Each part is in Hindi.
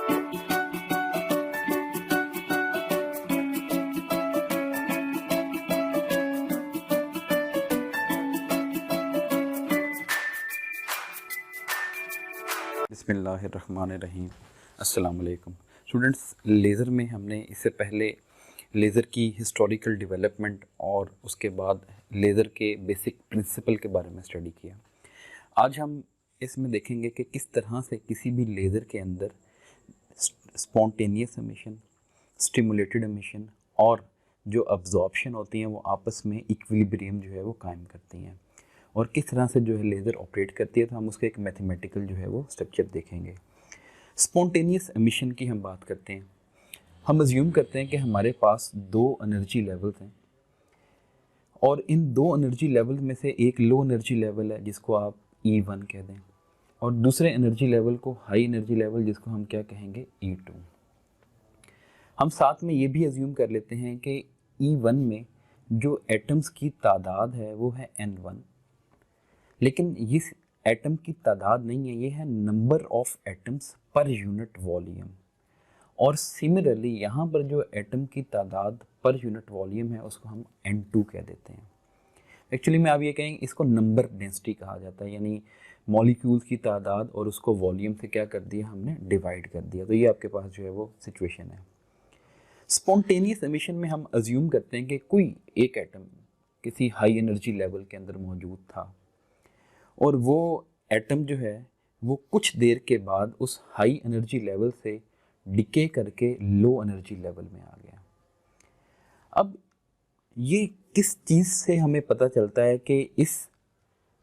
बिस्मिल्लाहिर्रहमानिर्रहीम। अस्सलाम वालेकुम स्टूडेंट्स। लेज़र में हमने इससे पहले लेज़र की हिस्टोरिकल डेवलपमेंट और उसके बाद लेज़र के बेसिक प्रिंसिपल के बारे में स्टडी किया। आज हम इसमें देखेंगे कि किस तरह से किसी भी लेज़र के अंदर स्पॉन्टेनियस एमिशन, स्टिमुलेटेड एमिशन और जो अब्जॉर्प्शन होती हैं वो आपस में इक्विलिब्रियम जो है वो कायम करती हैं, और किस तरह से जो है लेज़र ऑपरेट करती है। तो हम उसका एक मैथमेटिकल जो है वो स्ट्रक्चर देखेंगे। स्पॉन्टेनियस एमिशन की हम बात करते हैं। हम अज्यूम करते हैं कि हमारे पास दो एनर्जी लेवल्स हैं, और इन दो एनर्जी लेवल में से एक लो एनर्जी लेवल है जिसको आप E1 कह दें, और दूसरे एनर्जी लेवल को हाई एनर्जी लेवल जिसको हम क्या कहेंगे E2। हम साथ में ये भी अज्यूम कर लेते हैं कि E1 में जो एटम्स की तादाद है वो है N1, लेकिन इस एटम की तादाद नहीं है, ये है number of atoms per unit volume. और सिमिलरली यहाँ पर जो एटम की तादाद पर यूनिट वॉल्यूम है उसको हम N2 कह देते हैं। एक्चुअली में आप ये कहेंगे इसको नंबर डेंसिटी कहा जाता है, यानी मॉलिक्यूल्स की तादाद और उसको वॉल्यूम से क्या कर दिया, हमने डिवाइड कर दिया। तो ये आपके पास जो है वो सिचुएशन है। स्पॉन्टेनियस एमिशन में हम अज्यूम करते हैं कि कोई एक एटम किसी हाई एनर्जी लेवल के अंदर मौजूद था, और वो एटम जो है वो कुछ देर के बाद उस हाई एनर्जी लेवल से डिके करके लो एनर्जी लेवल में आ गया। अब ये किस चीज़ से हमें पता चलता है कि इस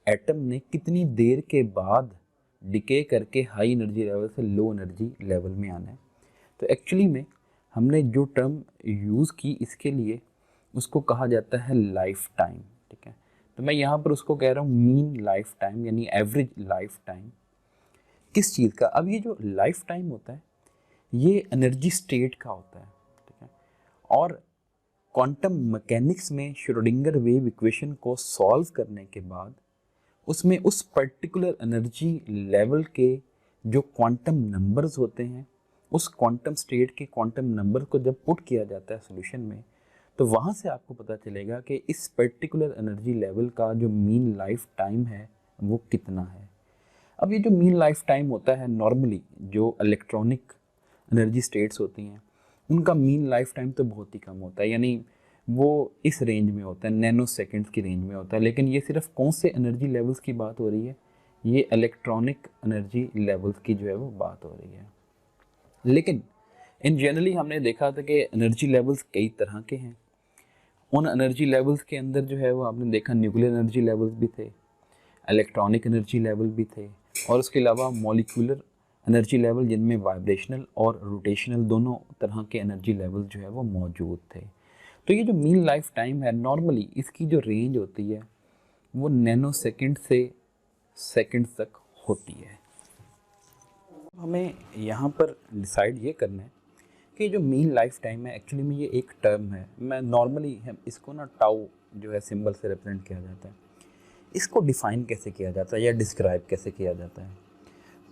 एटम ने कितनी देर के बाद डिके करके हाई एनर्जी लेवल से लो एनर्जी लेवल में आना है? तो एक्चुअली में हमने जो टर्म यूज़ की इसके लिए उसको कहा जाता है लाइफ टाइम। ठीक है, तो मैं यहाँ पर उसको कह रहा हूँ मीन लाइफ टाइम, यानी एवरेज लाइफ टाइम किस चीज़ का। अब ये जो लाइफ टाइम होता है ये एनर्जी स्टेट का होता है। ठीक है, और क्वांटम मैकेनिक्स में श्रोडिंगर वेव इक्वेशन को सॉल्व करने के बाद उसमें उस पर्टिकुलर एनर्जी लेवल के जो क्वांटम नंबर्स होते हैं, उस क्वांटम स्टेट के क्वांटम नंबर को जब पुट किया जाता है सॉल्यूशन में, तो वहाँ से आपको पता चलेगा कि इस पर्टिकुलर एनर्जी लेवल का जो मीन लाइफ टाइम है वो कितना है। अब ये जो मीन लाइफ टाइम होता है, नॉर्मली जो इलेक्ट्रॉनिक एनर्जी स्टेट्स होती हैं उनका मीन लाइफ टाइम तो बहुत ही कम होता है, यानी वो इस रेंज में होता है, नैनो सेकेंड्स की रेंज में होता है। लेकिन ये सिर्फ कौन से एनर्जी लेवल्स की बात हो रही है, ये इलेक्ट्रॉनिक एनर्जी लेवल्स की जो है वो बात हो रही है। लेकिन इन जनरली हमने देखा था कि एनर्जी लेवल्स कई तरह के हैं। उन एनर्जी लेवल्स के अंदर जो है वो आपने देखा न्यूक्लियर एनर्जी लेवल्स भी थे, इलेक्ट्रॉनिक एनर्जी लेवल भी थे, और उसके अलावा मॉलिक्यूलर एनर्जी लेवल जिनमें वाइब्रेशनल और रोटेशनल दोनों तरह के एनर्जी लेवल जो है वो मौजूद थे। तो ये जो मीन लाइफ टाइम है नॉर्मली इसकी जो रेंज होती है वो नैनो सेकेंड से सेकेंड तक होती है। हमें यहाँ पर डिसाइड ये करना है कि जो मीन लाइफ टाइम है एक्चुअली में ये एक टर्म है। मैं नॉर्मली इसको ना टाउ जो है सिंबल से रिप्रेजेंट किया जाता है। इसको डिफ़ाइन कैसे किया जाता है या डिस्क्राइब कैसे किया जाता है,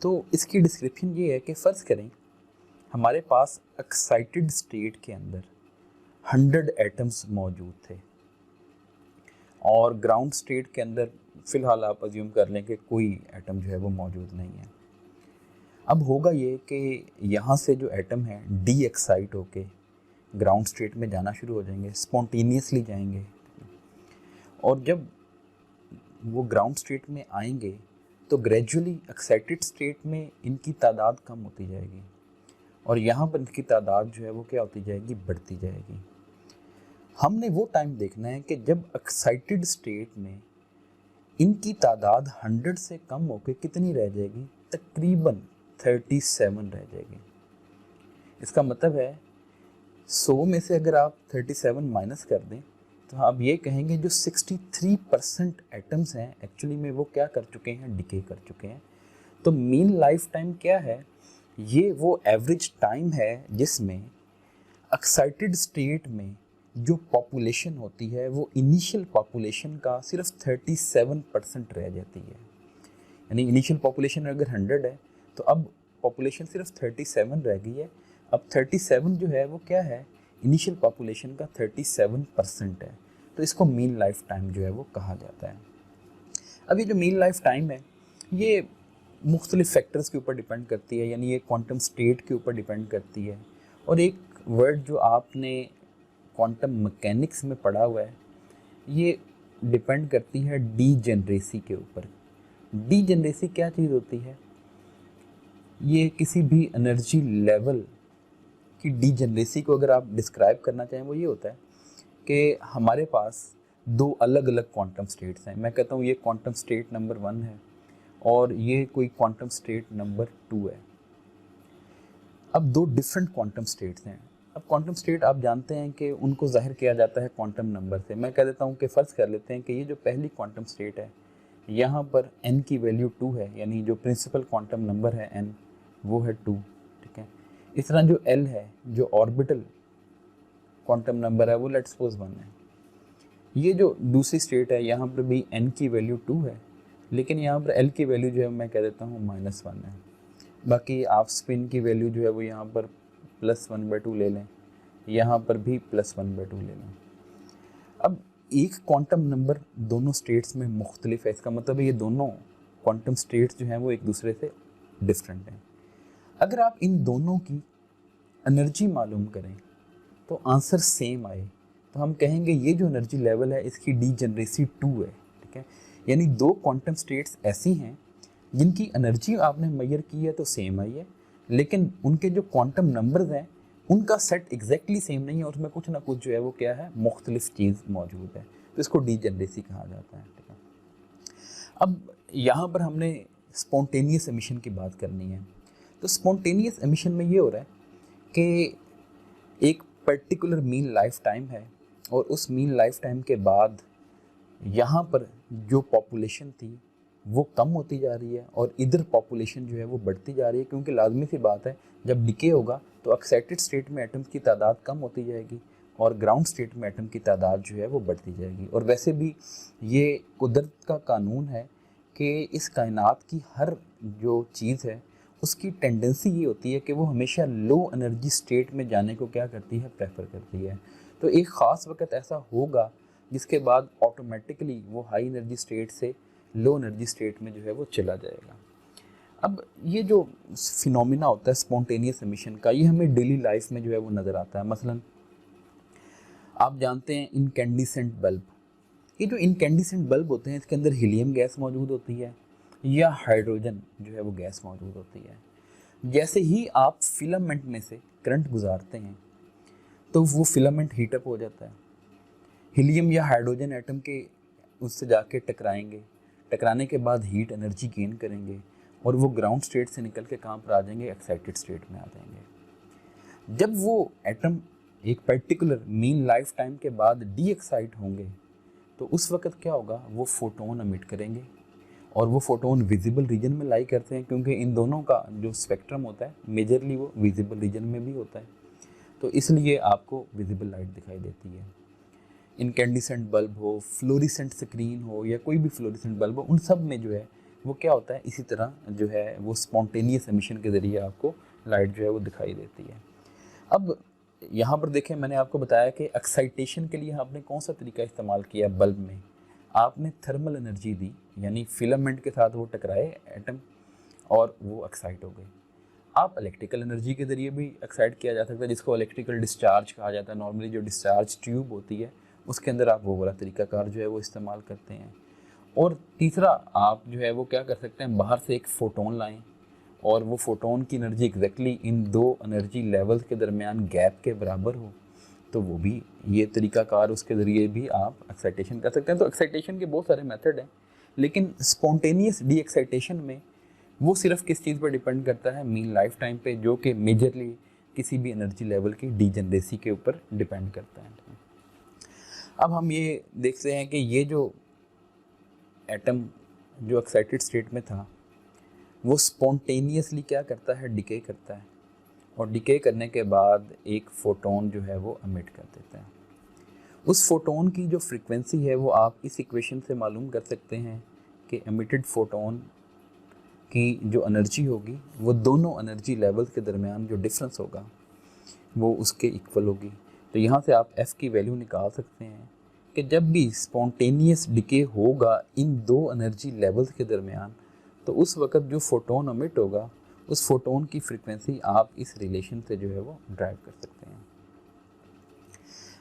तो इसकी डिस्क्रिप्शन ये है कि फ़र्ज़ करें हमारे पास एक्साइटेड स्टेट के अंदर 100 एटम्स मौजूद थे, और ग्राउंड स्टेट के अंदर फ़िलहाल आप अज्यूम कर लें कि कोई एटम जो है वो मौजूद नहीं है। अब होगा ये कि यहाँ से जो एटम है डी एक्साइट होके ग्राउंड स्टेट में जाना शुरू हो जाएंगे, स्पॉन्टेनियसली जाएंगे, और जब वो ग्राउंड स्टेट में आएंगे तो ग्रेजुअली एक्साइटेड स्टेट में इनकी तादाद कम होती जाएगी, और यहाँ पर इनकी तादाद जो है वो क्या होती जाएगी, बढ़ती जाएगी। हमने वो टाइम देखना है कि जब एक्साइटेड स्टेट में इनकी तादाद 100 से कम होकर कितनी रह जाएगी, तकरीबन 37 रह जाएगी। इसका मतलब है 100 में से अगर आप 37 माइनस कर दें तो आप ये कहेंगे जो 63% एटम्स हैं एक्चुअली में वो क्या कर चुके हैं, डिके कर चुके हैं। तो मीन लाइफ टाइम क्या है, ये वो एवरेज टाइम है जिसमें एक्साइटेड स्टेट में जो पॉपुलेशन होती है वो इनिशियल पॉपुलेशन का सिर्फ 37% रह जाती है। यानी इनिशियल पॉपुलेशन अगर 100 है तो अब पॉपुलेशन सिर्फ 37 रह गई है। अब 37 जो है वो क्या है, इनिशियल पॉपुलेशन का 37% है, तो इसको मीन लाइफ टाइम जो है वो कहा जाता है। अब ये जो मीन लाइफ टाइम है ये मुख्तलिफ फैक्टर्स के ऊपर डिपेंड करती है, यानी ये क्वांटम स्टेट के ऊपर डिपेंड करती है। और एक वर्ड जो आपने क्वांटम मैकेनिक्स में पढ़ा हुआ है, ये डिपेंड करती है डीजेनरेसी के ऊपर। डीजेनरेसी क्या चीज़ होती है, ये किसी भी एनर्जी लेवल की डीजेनरेसी को अगर आप डिस्क्राइब करना चाहें वो ये होता है कि हमारे पास दो अलग अलग क्वांटम स्टेट्स हैं। मैं कहता हूँ ये क्वांटम स्टेट नंबर 1 है और ये कोई क्वांटम स्टेट नंबर 2 है। अब दो डिफरेंट क्वांटम स्टेट्स हैं। अब क्वांटम स्टेट आप जानते हैं कि उनको ज़ाहिर किया जाता है क्वांटम नंबर से। मैं कह देता हूँ कि फ़र्ज़ कर लेते हैं कि ये जो पहली क्वांटम स्टेट है यहाँ पर n की वैल्यू 2 है, यानी जो प्रिंसिपल क्वांटम नंबर है n वो है 2, ठीक है। इस तरह जो l है, जो ऑर्बिटल क्वांटम नंबर है वो लेट्स सपोज 1 है। ये जो दूसरी स्टेट है यहाँ पर भी n की वैल्यू 2 है, लेकिन यहाँ पर l की वैल्यू जो है मैं कह देता हूँ -1 है। बाकी आप स्पिन की वैल्यू जो है वो यहाँ पर +1/2 ले लें, यहाँ पर भी +1/2 ले लें। अब एक क्वांटम नंबर दोनों स्टेट्स में मुख्तलिफ है, इसका मतलब है ये दोनों क्वांटम स्टेट्स जो हैं वो एक दूसरे से डिफरेंट हैं। अगर आप इन दोनों की एनर्जी मालूम करें तो आंसर सेम आए तो हम कहेंगे ये जो एनर्जी लेवल है इसकी डीजेनरेसी 2 है, ठीक है। यानी दो क्वांटम स्टेट्स ऐसी हैं जिनकी एनर्जी आपने मेजर की है तो सेम आई है, लेकिन उनके जो क्वांटम नंबर्स हैं उनका सेट एग्जैक्टली सेम नहीं है और उसमें कुछ ना कुछ जो है वो क्या है, मुख्तलिफ चीज़ मौजूद है, तो इसको डीजेनरेसी कहा जाता है, ठीक है। अब यहाँ पर हमने स्पॉन्टेनियस एमिशन की बात करनी है। तो स्पॉन्टेनियस एमिशन में ये हो रहा है कि एक पर्टिकुलर मीन लाइफ टाइम है और उस मीन लाइफ टाइम के बाद यहाँ पर जो पॉपुलेशन थी वो कम होती जा रही है और इधर पॉपुलेशन जो है वो बढ़ती जा रही है, क्योंकि लाजमी सी बात है जब डिके होगा तो एक्साइटेड स्टेट में एटम्स की तादाद कम होती जाएगी और ग्राउंड स्टेट में एटम की तादाद जो है वो बढ़ती जाएगी। और वैसे भी ये कुदरत का कानून है कि इस कायनात की हर जो चीज़ है उसकी टेंडेंसी ये होती है कि वो हमेशा लो एनर्जी स्टेट में जाने को क्या करती है, प्रेफर करती है। तो एक ख़ास वक्त ऐसा होगा जिसके बाद ऑटोमेटिकली वो हाई एनर्जी स्टेट से लो एनर्जी स्टेट में जो है वो चला जाएगा। अब ये जो फिनोमिना होता है स्पॉन्टेनियस एमिशन का, ये हमें डेली लाइफ में जो है वो नज़र आता है। मसलन आप जानते हैं इनकैंडिसेंट बल्ब, ये जो इनकैंडिसेंट बल्ब होते हैं इसके अंदर हीलियम गैस मौजूद होती है या हाइड्रोजन जो है वो गैस मौजूद होती है। जैसे ही आप फिलामेंट में से करंट गुजारते हैं तो वो फिलामेंट हीटअप हो जाता है, हीलियम या हाइड्रोजन एटम के उससे जाके टकराएंगे, टकराने के बाद हीट एनर्जी गेन करेंगे और वो ग्राउंड स्टेट से निकल के कहाँ पर आ जाएंगे, एक्साइटेड स्टेट में आ जाएंगे। जब वो एटम एक पर्टिकुलर मीन लाइफ टाइम के बाद डी एक्साइट होंगे तो उस वक्त क्या होगा, वो फोटोन एमिट करेंगे और वो फोटोन विजिबल रीजन में लाई करते हैं, क्योंकि इन दोनों का जो स्पेक्ट्रम होता है मेजरली वो विजिबल रीजन में भी होता है, तो इसलिए आपको विजिबल लाइट दिखाई देती है। इनकैंडिसेंट बल्ब हो, फ्लोरिसेंट स्क्रीन हो या कोई भी फ्लोरिसेंट बल्ब हो, उन सब में जो है वो क्या होता है, इसी तरह जो है वो स्पॉन्टेनियस एमिशन के ज़रिए आपको लाइट जो है वो दिखाई देती है। अब यहाँ पर देखें, मैंने आपको बताया कि एक्साइटेशन के लिए आपने कौन सा तरीका इस्तेमाल किया बल्ब में, आपने थर्मल एनर्जी दी, यानी फिलामेंट के साथ वो टकराए एटम और वो एक्साइट हो गए। आप इलेक्ट्रिकल एनर्जी के ज़रिए भी एक्साइट किया जा सकता है, जिसको इलेक्ट्रिकल डिस्चार्ज कहा जाता है। नॉर्मली जो डिस्चार्ज ट्यूब होती है उसके अंदर आप वो वाला तरीकाकार जो है वो इस्तेमाल करते हैं। और तीसरा आप जो है वो क्या कर सकते हैं, बाहर से एक फ़ोटोन लाएं और वो फ़ोटोन की एनर्जी एग्जैक्टली इन दो एनर्जी लेवल्स के दरमियान गैप के बराबर हो, तो वो भी ये तरीकाकार उसके ज़रिए भी आप एक्साइटेशन कर सकते हैं। तो एक्साइटेशन के बहुत सारे मेथड हैं, लेकिन स्पॉन्टेनियस डी एक्साइटेशन में वो सिर्फ किस चीज़ पर डिपेंड करता है, मीन लाइफ टाइम पे, जो कि मेजरली किसी भी एनर्जी लेवल की डीजेनरेसी के ऊपर डिपेंड करता है। अब हम ये देखते हैं कि ये जो एटम जो एक्साइटेड स्टेट में था वो स्पॉन्टेनियसली क्या करता है, डिके करता है और डिके करने के बाद एक फ़ोटोन जो है वो एमिट कर देता है। उस फोटोन की जो फ्रीक्वेंसी है वो आप इस इक्वेशन से मालूम कर सकते हैं कि एमिटेड फोटोन कि जो एनर्जी होगी वो दोनों एनर्जी लेवल्स के दरमियान जो डिफरेंस होगा वो उसके इक्वल होगी। तो यहाँ से आप F की वैल्यू निकाल सकते हैं कि जब भी स्पॉन्टेनियस डिके होगा इन दो एनर्जी लेवल्स के दरमियान, तो उस वक्त जो फोटोन एमिट होगा उस फोटोन की फ्रीक्वेंसी आप इस रिलेशन से जो है वो ड्राइव कर सकते हैं।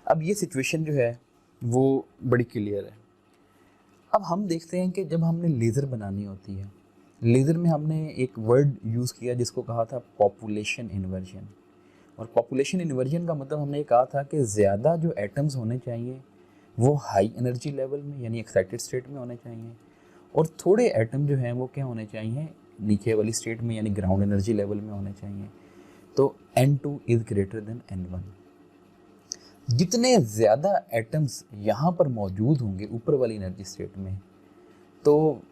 अब ये सिचुएशन जो है वो बड़ी क्लियर है। अब हम देखते हैं कि जब हमने लेज़र बनानी होती है, लेज़र में हमने एक वर्ड यूज़ किया जिसको कहा था पॉपुलेशन इन्वर्जन। और पॉपुलेशन इन्वर्जन का मतलब हमने ये कहा था कि ज़्यादा जो एटम्स होने चाहिए वो हाई एनर्जी लेवल में यानी एक्साइटेड स्टेट में होने चाहिए, और थोड़े एटम जो हैं वो क्या होने चाहिए, नीचे वाली स्टेट में यानी ग्राउंड एनर्जी लेवल में होने चाहिए। तो N2 is greater than N1। जितने ज़्यादा एटम्स यहाँ पर मौजूद होंगे ऊपर वाली एनर्जी स्टेट में, तो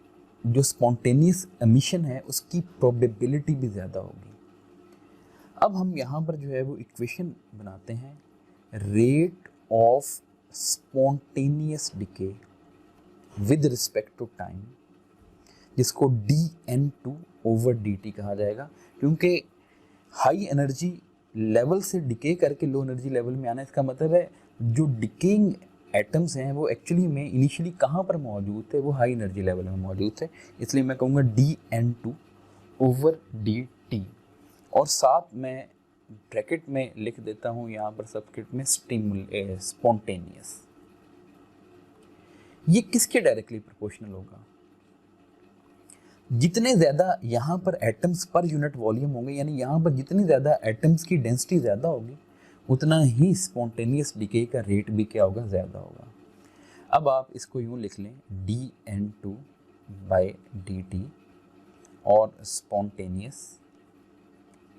जो स्पॉन्टेनियस एमिशन है उसकी प्रोबेबिलिटी भी ज़्यादा होगी। अब हम यहाँ पर जो है वो इक्वेशन बनाते हैं, rate of spontaneous decay with respect to time, जिसको dN2/dt कहा जाएगा, क्योंकि हाई एनर्जी लेवल से डिके करके लो एनर्जी लेवल में आना, इसका मतलब है जो डिकेइंग एटम्स हैं वो एक्चुअली में इनिशियली कहाँ पर मौजूद थे, वो हाई एनर्जी लेवल में मौजूद थे। इसलिए मैं कहूँगा dN2/dt, और साथ मैं ब्रैकेट में लिख देता हूँ यहाँ पर सबस्क्रिप्ट में स्पॉन्टेनियस। ये किसके डायरेक्टली प्रोपोर्शनल होगा, जितने ज़्यादा यहाँ पर एटम्स पर यूनिट वॉल्यूम होंगे, यानी यहाँ पर जितनी ज़्यादा एटम्स की डेंसिटी ज़्यादा होगी उतना ही स्पॉन्टेनियस डिके का रेट भी क्या होगा, ज़्यादा होगा। अब आप इसको यूँ लिख लें dN2/dt और spontaneous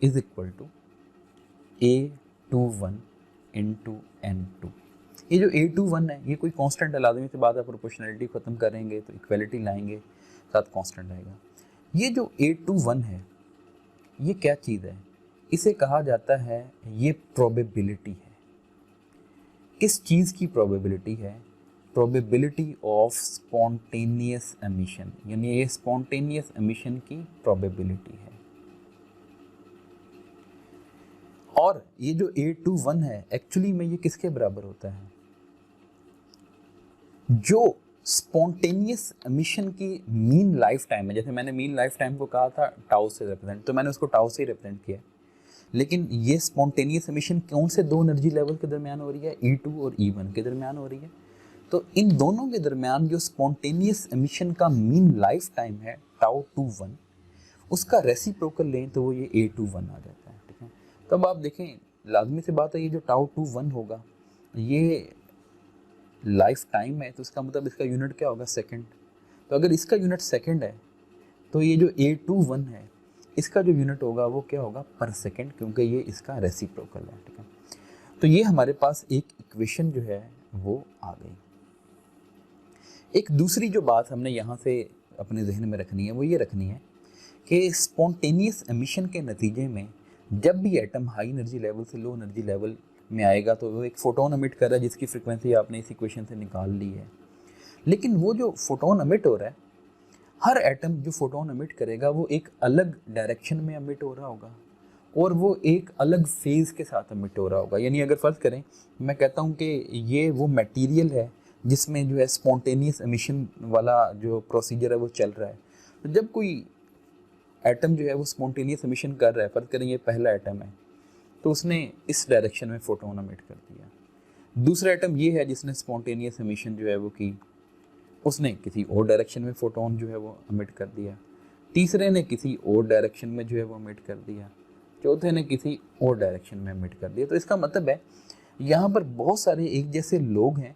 is equal to A21 into N2। ये जो A21 है ये कोई कांस्टेंट है, लाजमी सी बात है, प्रोपोर्शनलिटी ख़त्म करेंगे तो इक्वलिटी लाएंगे, साथ कांस्टेंट आएगा। ये जो A21 है ये क्या चीज़ है, इसे कहा जाता है, ये प्रोबेबिलिटी है। किस चीज़ की प्रोबेबिलिटी है, प्रोबेबिलिटी ऑफ स्पॉन्टेनियस एमिशन, यानी ये स्पॉन्टेनियस एमिशन की प्रोबेबिलिटी है। और ये जो A21 है एक्चुअली में ये किसके बराबर होता है, जो स्पॉन्टेनियस एमिशन की मीन लाइफ टाइम है। जैसे मैंने मीन लाइफ टाइम को कहा था टाउ से रिप्रेजेंट, तो मैंने उसको टाउ से ही रिप्रेजेंट किया, लेकिन ये स्पॉन्टेनियस एमिशन कौन से दो एनर्जी लेवल के दरमियान हो रही है, E2 और E1 के दरमियान हो रही है। तो इन दोनों के दरमियान जो स्पॉन्टेनियस एमिशन का मीन लाइफ टाइम है टाउ21, उसका रेसिप्रोकल लें तो वो ये A21 आ जाता है। ठीक है, तब आप देखें लाजमी सी बात है ये जो टाउ21 होगा ये लाइफ टाइम है, तो इसका मतलब इसका यूनिट क्या होगा, सेकंड। तो अगर इसका यूनिट सेकंड है तो ये जो A21 है इसका जो यूनिट होगा वो क्या होगा, पर सेकंड, क्योंकि ये इसका रेसिप्रोकल है। ठीक है, तो ये हमारे पास एक इक्वेशन जो है वो आ गई। एक दूसरी जो बात हमने यहाँ से अपने जहन में रखनी है वो ये रखनी है कि स्पॉन्टेनियस एमिशन के नतीजे में जब भी एटम हाई एनर्जी लेवल से लो एनर्जी लेवल में आएगा तो वो एक फोटोन एमिट कर रहा है जिसकी फ्रीक्वेंसी आपने इस इक्वेशन से निकाल ली है। लेकिन वो जो फोटोन एमिट हो रहा है, हर एटम जो फोटोन एमिट करेगा वो एक अलग डायरेक्शन में एमिट हो रहा होगा और वो एक अलग फेज़ के साथ एमिट हो रहा होगा। यानी अगर फ़र्ज़ करें मैं कहता हूँ कि ये वो मटेरियल है जिसमें जो है स्पॉन्टेनियस एमिशन वाला जो प्रोसीजर है वो चल रहा है। तो जब कोई एटम जो है वो स्पॉन्टेनियस एमिशन कर रहा है, फ़र्ज़ करें ये पहला एटम है, तो उसने इस डायरेक्शन में फोटोन एमिट कर दिया। दूसरा एटम ये है जिसने स्पॉन्टेनियस एमिशन जो है वो की, उसने किसी और डायरेक्शन में फोटोन जो है वो एमिट कर दिया। तीसरे ने किसी और डायरेक्शन में जो है वो एमिट कर दिया। चौथे ने किसी और डायरेक्शन में एमिट कर दिया। तो इसका मतलब है यहाँ पर बहुत सारे एक जैसे लोग हैं,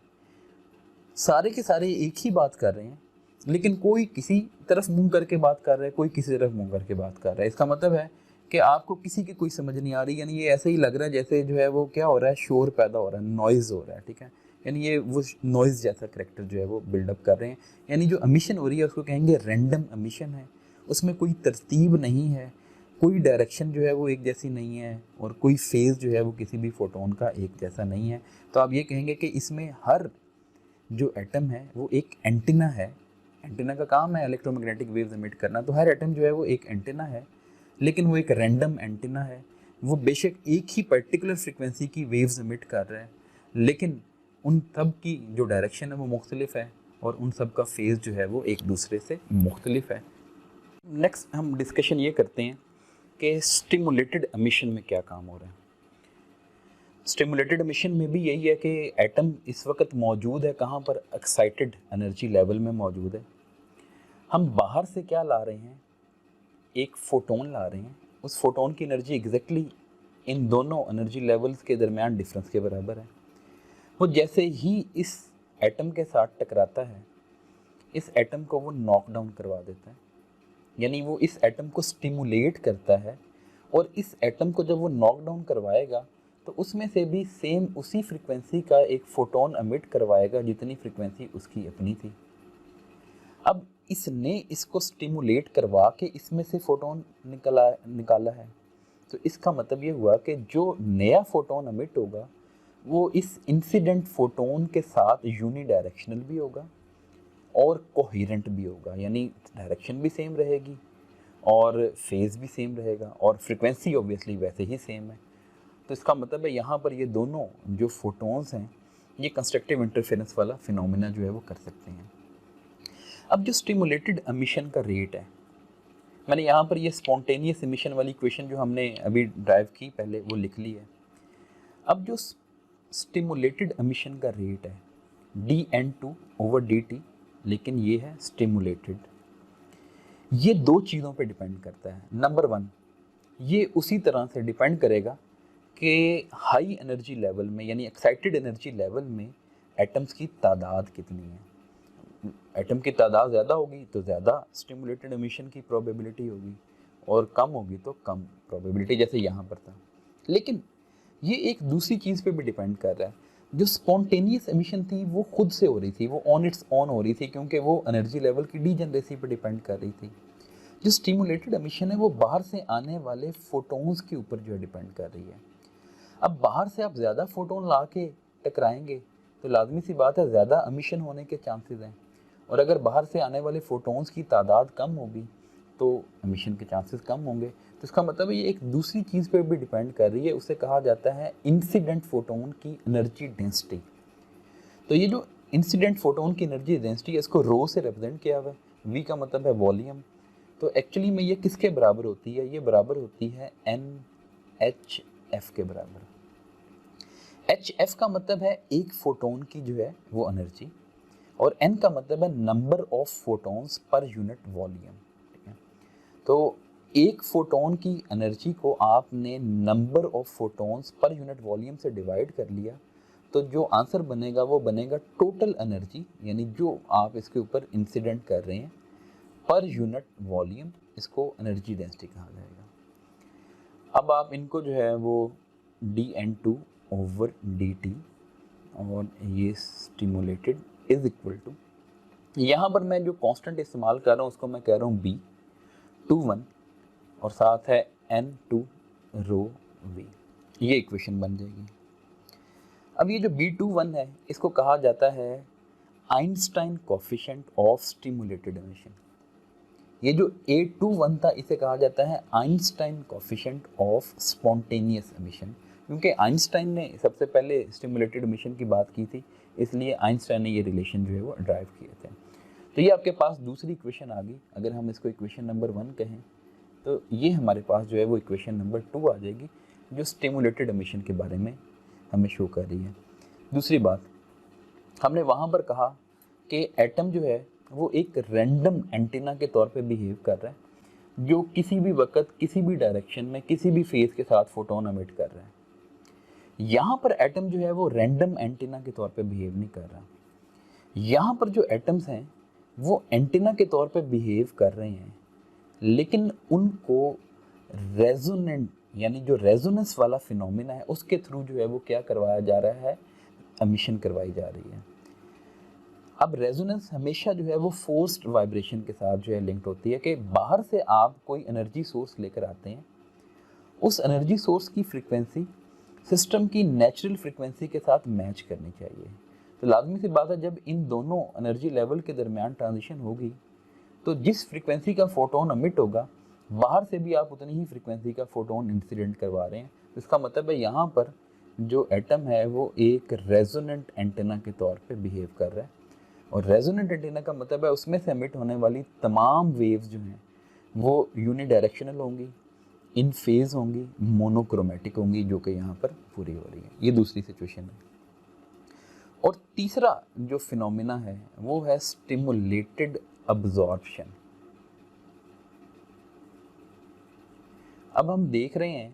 सारे के सारे एक ही बात कर रहे हैं, लेकिन कोई किसी तरफ मुंह करके बात कर रहा है, कोई किसी तरफ मुंह करके बात कर रहा है। इसका मतलब है कि आपको किसी की कोई समझ नहीं आ रही, यानी ये ऐसे ही लग रहा है जैसे जो है वो क्या हो रहा है, शोर पैदा हो रहा है, नॉइज़ हो रहा है। ठीक है, यानी ये वो नॉइज़ जैसा करैक्टर जो है वो बिल्डअप कर रहे हैं। यानी जो एमिशन हो रही है उसको कहेंगे रैंडम एमिशन है, उसमें कोई तरतीब नहीं है, कोई डायरेक्शन जो है वो एक जैसी नहीं है और कोई फेज़ जो है वो किसी भी फोटोन का एक जैसा नहीं है। तो आप ये कहेंगे कि इसमें हर जो एटम है वो एक एंटीना है एंटीना का काम है इलेक्ट्रोमैग्नेटिक वेव्स एमिट करना, तो हर एटम जो है वो एक एंटीना है, लेकिन वो एक रैंडम एंटीना है। वो बेशक एक ही पर्टिकुलर फ्रिक्वेंसी की वेव्स एमिट कर रहा है, लेकिन उन सब की जो डायरेक्शन है वो मुख्तलिफ है और उन सब का फेज़ जो है वो एक दूसरे से मुख्तलिफ है। नेक्स्ट हम डिस्कशन ये करते हैं कि स्टिमुलेटेड एमिशन में क्या काम हो रहा है। स्टिमुलेटेड एमिशन में भी यही है कि एटम इस वक्त मौजूद है कहाँ पर, एक्साइटेड एनर्जी लेवल में मौजूद है। हम बाहर से क्या ला रहे हैं, एक फोटोन ला रहे हैं। उस फोटोन की एनर्जी एग्जैक्टली इन दोनों एनर्जी लेवल्स के दरमियान डिफरेंस के बराबर है। वो जैसे ही इस एटम के साथ टकराता है, इस एटम को वो नॉक डाउन करवा देता है, यानी वो इस एटम को स्टिमुलेट करता है। और इस एटम को जब वो नॉक डाउन करवाएगा तो उसमें से भी सेम उसी फ्रिक्वेंसी का एक फोटोन एमिट करवाएगा जितनी फ्रिक्वेंसी उसकी अपनी थी। अब इसने इसको स्टिमुलेट करवा के इसमें से फोटोन निकाला है, तो इसका मतलब ये हुआ कि जो नया फोटोन एमिट होगा वो इस इंसिडेंट फोटोन के साथ यूनिडायरेक्शनल भी होगा और कोहेरेंट भी होगा, यानी डायरेक्शन भी सेम रहेगी और फेज़ भी सेम रहेगा और फ्रिक्वेंसी ऑब्वियसली वैसे ही सेम है। तो इसका मतलब है यहाँ पर ये दोनों जो फोटोन्स हैं ये कंस्ट्रक्टिव इंटरफेरेंस वाला फिनोमेना जो है वो कर सकते हैं। अब जो स्टिमुलेटेड एमिशन का रेट है, मैंने यहाँ पर ये स्पॉन्टेनियस एमिशन वाली इक्वेशन जो हमने अभी ड्राइव की पहले वो लिख ली है। अब जो स्टिमुलेटेड एमिशन का रेट है dN2/dt, लेकिन ये है स्टिमुलेटेड। ये दो चीज़ों पे डिपेंड करता है। नंबर वन, ये उसी तरह से डिपेंड करेगा कि हाई एनर्जी लेवल में यानी एक्साइटेड एनर्जी लेवल में एटम्स की तादाद कितनी है। एटम की तादाद ज़्यादा होगी तो ज़्यादा स्टिमुलेटेड एमिशन की प्रोबेबिलिटी होगी और कम होगी तो कम प्रोबेबिलिटी, जैसे यहाँ पर था। लेकिन ये एक दूसरी चीज़ पे भी डिपेंड कर रहा है। जो स्पॉन्टेनियस एमिशन थी वो खुद से हो रही थी, वो ऑन इट्स ऑन हो रही थी, क्योंकि वो एनर्जी लेवल की डीजनरेसी पे डिपेंड कर रही थी। जो स्टिमुलेटेड एमिशन है वो बाहर से आने वाले फोटोन्स के ऊपर जो है डिपेंड कर रही है। अब बाहर से आप ज़्यादा फोटोन ला के टकराएंगे तो लाजमी सी बात है ज़्यादा एमिशन होने के चांसेस हैं, और अगर बाहर से आने वाले फोटोन्स की तादाद कम होगी तो एमिशन के चांसेस कम होंगे। तो इसका मतलब है ये एक दूसरी चीज़ पे भी डिपेंड कर रही है, उसे कहा जाता है इंसिडेंट फोटोन की एनर्जी डेंसिटी। तो ये जो इंसिडेंट फोटोन की एनर्जी डेंसिटी है इसको रो से रिप्रेजेंट किया हुआ है, वी का मतलब है वॉल्यूम। तो एक्चुअली में ये किसके बराबर होती है, ये बराबर होती है NHF के बराबर। HF का मतलब है एक फोटोन की जो है वो एनर्जी, और N का मतलब है number of photons per unit volume. ठीक है, तो एक फोटोन की एनर्जी को आपने number of photons per unit volume से डिवाइड कर लिया तो जो आंसर बनेगा वो बनेगा टोटल एनर्जी, यानी जो आप इसके ऊपर इंसिडेंट कर रहे हैं पर यूनिट वॉल्यूम, इसको एनर्जी डेंसिटी कहा जाएगा। अब आप इनको जो है वो dN2/dt और ये स्टिमुलेटेड इज इक्वल टू, यहाँ पर मैं जो कांस्टेंट इस्तेमाल कर रहा हूँ उसको मैं कह रहा हूँ B21 और साथ है N2ρV, ये इक्वेशन बन जाएगी। अब ये जो B21 है इसको कहा जाता है Einstein coefficient of stimulated emission. ये जो A21 था इसे कहा जाता है Einstein coefficient of spontaneous emission, क्योंकि आइंस्टाइन ने सबसे पहले स्टिमुलेटेड एमिशन की बात की थी, इसलिए आइंस्टाइन ने ये रिलेशन जो है वो ड्राइव किए थे। तो ये आपके पास दूसरी इक्वेशन आ गई। अगर हम इसको इक्वेशन नंबर 1 कहें तो ये हमारे पास जो है वो इक्वेशन नंबर 2 आ जाएगी, जो स्टिमुलेटेड एमिशन के बारे में हमें शो कर रही है। दूसरी बात, हमने वहाँ पर कहा कि एटम जो है वो एक रैंडम एंटीना के तौर पे बिहेव कर रहा है, जो किसी भी वक्त किसी भी डायरेक्शन में किसी भी फेज के साथ फोटोन एमिट कर रहा है। यहाँ पर एटम जो है वो रैंडम एंटीना के तौर पे बिहेव नहीं कर रहा। यहाँ पर जो एटम्स हैं वो एंटीना के तौर पे बिहेव कर रहे हैं, लेकिन उनको रेजोनेंट यानी जो रेजोनेंस वाला फिनोमेना है उसके थ्रू जो है वो क्या करवाया जा रहा है, एमिशन करवाई जा रही है। अब रेजोनेंस हमेशा जो है वो फोर्स्ड वाइब्रेशन के साथ जो है लिंक्ड होती है, कि बाहर से आप कोई एनर्जी सोर्स लेकर आते हैं, उस एनर्जी सोर्स की फ्रीक्वेंसी सिस्टम की नेचुरल फ्रीक्वेंसी के साथ मैच करनी चाहिए। तो लाजमी सी बात है जब इन दोनों एनर्जी लेवल के दरमियान ट्रांजिशन होगी तो जिस फ्रीक्वेंसी का फोटोन अमिट होगा बाहर से भी आप उतनी ही फ्रीक्वेंसी का फोटोन इंसिडेंट करवा रहे हैं। तो इसका मतलब है यहाँ पर जो एटम है वो एक रेजोनेंट एंटेना के तौर पे बिहेव कर रहा है। और रेजोनेंट एंटेना का मतलब है उसमें से एमिट होने वाली तमाम वेव्स जो हैं वो यूनिडायरेक्शनल होंगी, इन फेज होंगी, मोनोक्रोमेटिक होंगी, जो कि यहाँ पर पूरी हो रही है। ये दूसरी सिचुएशन है। और तीसरा जो फिनोमिना है वो है स्टिमुलेटेड अब्जॉर्प्शन। अब हम देख रहे हैं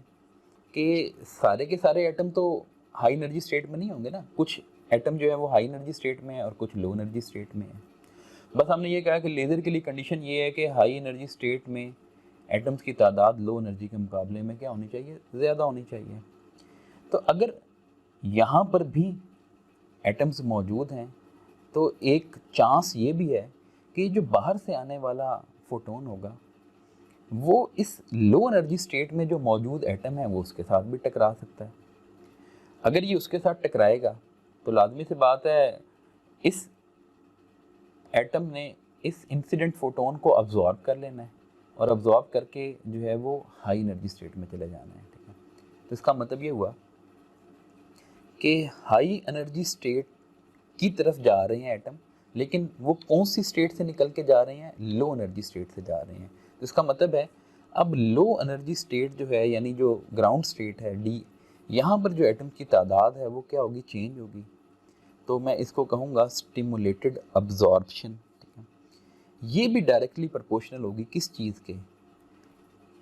कि सारे के सारे एटम तो हाई एनर्जी स्टेट में नहीं होंगे ना, कुछ एटम जो है वो हाई एनर्जी स्टेट में है और कुछ लो एनर्जी स्टेट में है। बस हमने ये कहा कि लेज़र के लिए कंडीशन ये है कि हाई एनर्जी स्टेट में एटम्स की तादाद लो एनर्जी के मुकाबले में क्या होनी चाहिए, ज़्यादा होनी चाहिए। तो अगर यहाँ पर भी एटम्स मौजूद हैं तो एक चांस ये भी है कि जो बाहर से आने वाला फोटोन होगा वो इस लो एनर्जी स्टेट में जो मौजूद एटम है वो उसके साथ भी टकरा सकता है। अगर ये उसके साथ टकराएगा तो लाजमी सी बात है इस एटम ने इस इंसिडेंट फोटोन को अब्जॉर्ब कर लेना है और अब्जॉर्ब करके जो है वो हाई एनर्जी स्टेट में चले जाना है। ठीक है, तो इसका मतलब ये हुआ कि हाई एनर्जी स्टेट की तरफ जा रहे हैं एटम, लेकिन वो कौन सी स्टेट से निकल के जा रहे हैं, लो एनर्जी स्टेट से जा रहे हैं। तो इसका मतलब है अब लो एनर्जी स्टेट जो है यानी जो ग्राउंड स्टेट है डी, यहाँ पर जो एटम की तादाद है वो क्या होगी, चेंज होगी। तो मैं इसको कहूँगा स्टिमुलेटेड अब्जॉर्प्शन। ठीक है, ये भी डायरेक्टली प्रोपोर्शनल होगी किस चीज़ के,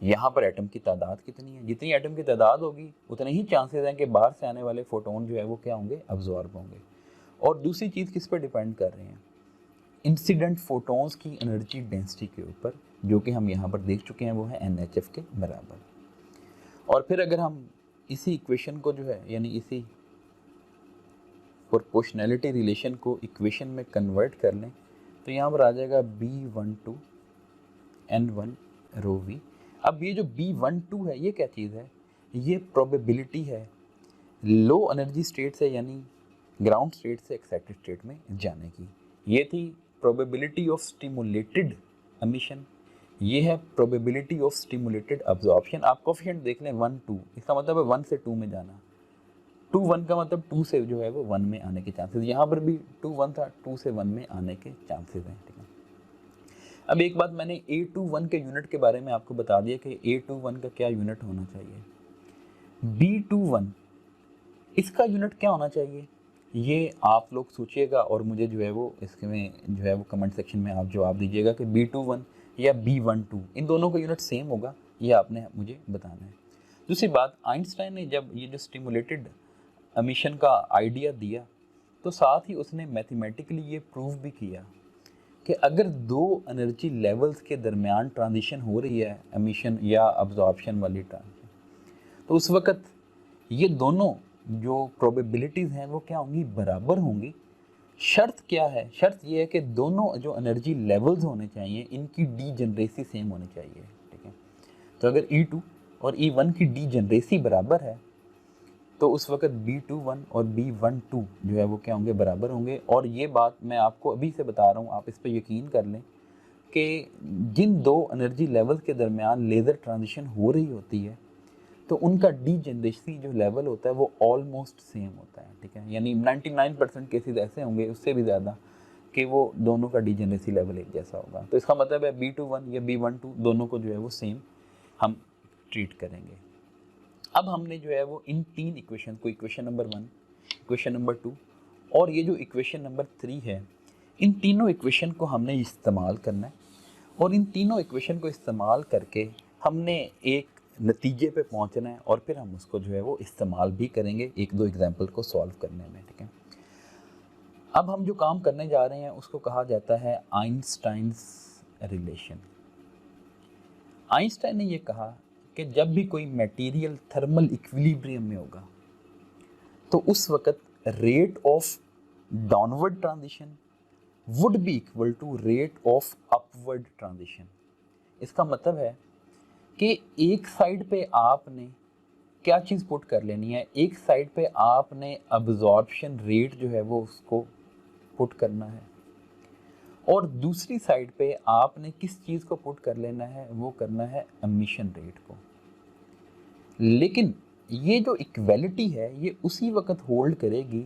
यहाँ पर एटम की तादाद कितनी है, जितनी एटम की तादाद होगी उतने ही चांसेस हैं कि बाहर से आने वाले फोटोन जो है वो क्या होंगे, अब्जॉर्ब होंगे। और दूसरी चीज़ किस पर डिपेंड कर रहे हैं, इंसिडेंट फोटोन्स की एनर्जी डेंसिटी के ऊपर, जो कि हम यहाँ पर देख चुके हैं वो है NHF के बराबर। और फिर अगर हम इसी इक्वेशन को जो है यानी इसी प्रोपोर्शनैलिटी रिलेशन को इक्वेशन में कन्वर्ट कर लें तो यहाँ पर आ जाएगा B12 N1 रो V। अब ये जो B12 है ये क्या चीज़ है, ये प्रोबेबिलिटी है लो एनर्जी स्टेट से यानी ग्राउंड स्टेट से एक्साइटेड स्टेट में जाने की। ये थी प्रोबेबिलिटी ऑफ स्टिमुलेटेड एमिशन, ये है प्रोबेबिलिटी ऑफ स्टिमुलेटेड अब्जॉर्प्शन। आप कोफिशिएंट देख लें 1 2, इसका मतलब है 1 से 2 में जाना, 2 1 का मतलब 2 से जो है वो 1 में आने के चांसेस, यहाँ पर भी 2 1 था, 2 से 1 में आने के चांसेस हैं। ठीक है, अब एक बात मैंने A21 के यूनिट के बारे में आपको बता दिया कि A21 का क्या यूनिट होना चाहिए, B21 इसका यूनिट क्या होना चाहिए, ये आप लोग सोचिएगा और मुझे जो है वो इसमें जो है वो कमेंट सेक्शन में आप जवाब दीजिएगा कि B21 या B12 इन दोनों का यूनिट सेम होगा, ये आपने मुझे बताना है। दूसरी बात, आइंस्टाइन ने जब ये जो स्टिमुलेटेड एमिशन का आइडिया दिया तो साथ ही उसने मैथमेटिकली ये प्रूव भी किया कि अगर दो एनर्जी लेवल्स के दरमियान ट्रांजिशन हो रही है एमिशन या अब्जॉर्प्शन वाली ट्रांजिशन, तो उस वक़्त ये दोनों जो प्रोबेबिलिटीज़ हैं वो क्या होंगी, बराबर होंगी। शर्त क्या है, शर्त ये है कि दोनों जो एनर्जी लेवल्स होने चाहिए इनकी डीजेनरेसी सेम होनी चाहिए। ठीक है, तो अगर E2 और E1 की डीजेनरेसी बराबर है तो उस वक़्त B21 और B12 जो है वो क्या होंगे, बराबर होंगे। और ये बात मैं आपको अभी से बता रहा हूँ, आप इस पर यकीन कर लें कि जिन दो एनर्जी लेवल्स के दरमियान लेज़र ट्रांजिशन हो रही होती है तो उनका डीजेनरेसी जो लेवल होता है वो ऑलमोस्ट सेम होता है। ठीक है, यानी 99% केसेस ऐसे होंगे, उससे भी ज़्यादा, कि वो दोनों का डीजेनरेसी लेवल एक जैसा होगा। तो इसका मतलब है B21 या B12 दोनों को जो है वो सेम हम ट्रीट करेंगे। अब हमने जो है वो इन तीन इक्वेशन को, इक्वेशन नंबर 1, इक्वेशन नंबर 2 और ये जो इक्वेशन नंबर 3 है, इन तीनों इक्वेशन को हमने इस्तेमाल करना है और इन तीनों इक्वेशन को इस्तेमाल करके हमने एक नतीजे पे पहुंचना है और फिर हम उसको जो है वो इस्तेमाल भी करेंगे एक दो एग्जाम्पल को सॉल्व करने में। ठीक है, अब हम जो काम करने जा रहे हैं उसको कहा जाता है आइंस्टाइन्स रिलेशन। आइंस्टाइन ने ये कहा कि जब भी कोई मटेरियल थर्मल इक्विलिब्रियम में होगा तो उस वक़्त rate of downward transition would be equal to rate of upward transition. इसका मतलब है कि एक साइड पे आपने क्या चीज़ पुट कर लेनी है, एक साइड पे आपने अब्जॉर्प्शन रेट जो है वो उसको पुट करना है, और दूसरी साइड पे आपने किस चीज़ को पुट कर लेना है, वो करना है एमिशन रेट को। लेकिन ये जो इक्वलिटी है ये उसी वक्त होल्ड करेगी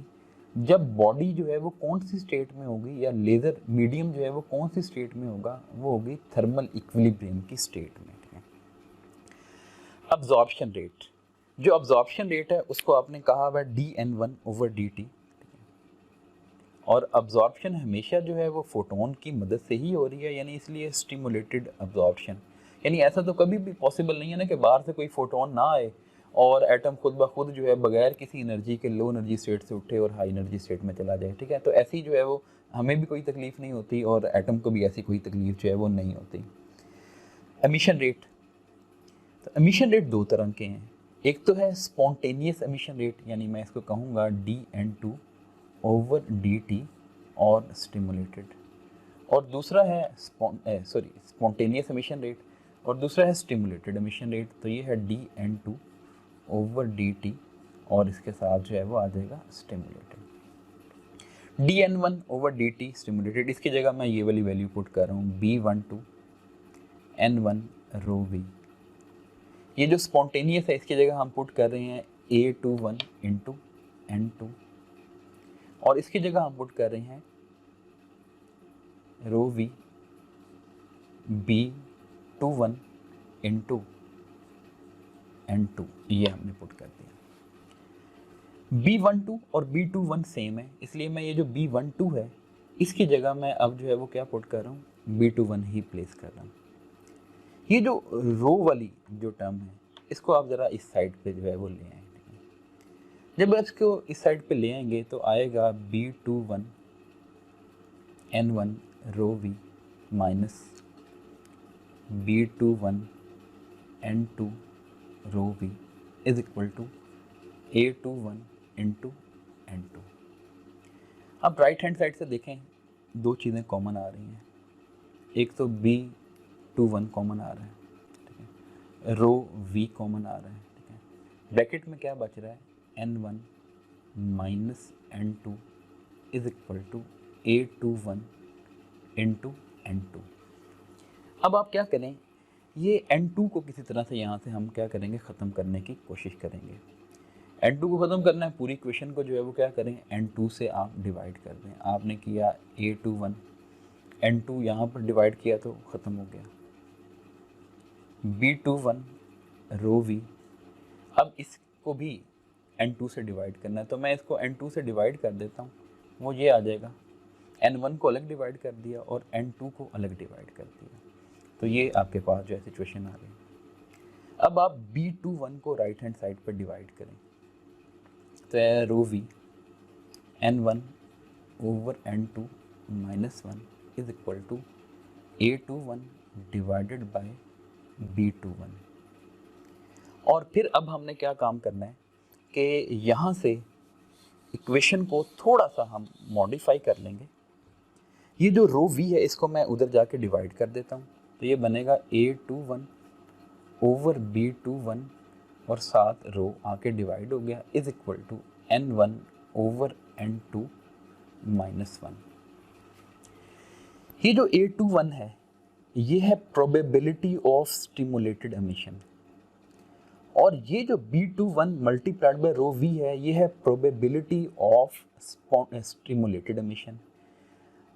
जब बॉडी जो है वो कौन सी स्टेट में होगी, या लेज़र मीडियम जो है वो कौन सी स्टेट में होगा, वो होगी थर्मल इक्विलिब्रियम की स्टेट में। अब्जॉर्प्शन रेट, जो अब्जॉर्प्शन रेट है उसको आपने कहा हुआ dN1/dt, और अब्जॉर्प्शन हमेशा जो है वो फोटोन की मदद से ही हो रही है, यानी इसलिए स्टिमुलेटेड अब्जॉर्प्शन। यानी ऐसा तो कभी भी पॉसिबल नहीं है ना कि बाहर से कोई फोटोन ना आए और एटम खुद ब खुद जो है बगैर किसी एनर्जी के लो एनर्जी स्टेट से उठे और हाई एनर्जी स्टेट में चला जाए। ठीक है, तो ऐसी जो है वो हमें भी कोई तकलीफ नहीं होती और एटम को भी ऐसी कोई तकलीफ जो है वो नहीं होती। एमिशन रेट, तो एमिशन रेट दो तरह के हैं। एक तो है स्पॉन्टेनियस एमिशन रेट, यानी मैं इसको कहूँगा dN2/dt और स्टिमुलेटेड, और दूसरा है स्पॉन्टेनियस एमिशन रेट, और दूसरा है स्टिमुलेटेड एमिशन रेट। तो ये है dN2/dt और इसके साथ जो है वो आ जाएगा स्टिमुलेटेड। dN1/dt स्टिमुलेटेड, इसकी जगह मैं ये वाली वैल्यू पुट कर रहा हूँ B12 N1 ρV। ये जो स्पॉन्टेनियस है इसकी जगह हम पुट कर रहे हैं A21 × N2, और इसकी जगह हम पुट कर रहे हैं ρV B21 × N2, ये हमने पुट कर दिया। B12 और B21 सेम है, इसलिए मैं ये जो B12 है इसकी जगह मैं अब जो है वो क्या पुट कर रहा हूँ, B21 ही प्लेस कर रहा हूँ। ये जो रो वाली जो टर्म है इसको आप ज़रा इस साइड पे जो है वो ले आएँ। जब आप इसको इस साइड पे ले आएंगे तो आएगा B21 N1 ρV minus B21 N2 ρV is equal to A21 × N2। अब राइट हैंड साइड से देखें, दो चीज़ें कॉमन आ रही हैं। एक तो B21 कॉमन आ रहा है, ठीक है, ρV कॉमन आ रहा है, ठीक है। ब्रैकेट में क्या बच रहा है, N1 minus N2 is equal to A21 × N2। अब आप क्या करें, ये N2 को किसी तरह से यहाँ से हम क्या करेंगे, ख़त्म करने की कोशिश करेंगे। N2 को ख़त्म करना है, पूरी इक्वेशन को जो है वो क्या करें, N2 से आप डिवाइड कर दें। आपने किया A21 N2 यहाँ पर डिवाइड किया तो ख़त्म हो गया। B21 ρV, अब इसको भी N2 से डिवाइड करना है, तो मैं इसको N2 से डिवाइड कर देता हूँ, वो ये आ जाएगा। N1 को अलग डिवाइड कर दिया और N2 को अलग डिवाइड कर दिया, तो ये आपके पास जो है सिचुएशन आ गई। अब आप B21 को राइट हैंड साइड पर डिवाइड करें, तो है ρV N1/N2 minus 1 is equal to A21 divided by B21। और फिर अब हमने क्या काम करना है कि यहाँ से इक्वेशन को थोड़ा सा हम मॉडिफाई कर लेंगे। ये जो ρV है इसको मैं उधर जाके डिवाइड कर देता हूँ, तो ये बनेगा A21/B21 और साथ रो आके डिवाइड हो गया is equal to N1/N2 minus 1। ये जो A21 है ये है प्रोबेबिलिटी ऑफ स्टिमुलेटेड एमिशन, और ये जो B21 मल्टीप्लाइड बाय ρV है ये है प्रोबेबिलिटी ऑफ स्टिमुलेटेड एमिशन।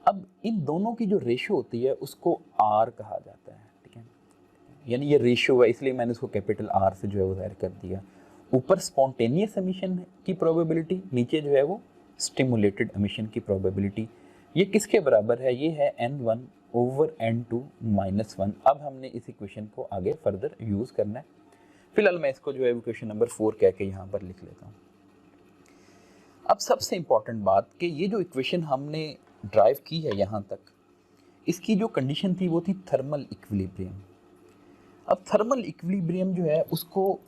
अब इन दोनों की जो रेशियो होती है उसको R कहा जाता है, ठीक है, यानी ये रेशियो है इसलिए मैंने उसको कैपिटल R से जो है वो ज़ाहिर कर दिया। ऊपर स्पॉन्टेनियस एमिशन की प्रोबेबिलिटी, नीचे जो है वो स्टिमुलेटेड एमिशन की प्रोबेबिलिटी। ये किसके बराबर है, ये है N1/N2 माइनस 1। अब हमने इस इक्वेशन को आगे फर्दर यूज़ करना है। फिलहाल मैं इसको जो है इक्वेशन नंबर 4 कह के यहाँ पर लिख लेता हूँ। अब सबसे इम्पॉर्टेंट बात कि ये जो इक्वेशन हमने ड्राइव की है यहाँ तक, इसकी जो कंडीशन थी वो थी थर्मल इक्विलिब्रियम। अब थर्मल इक्विलिब्रियम जो है उसको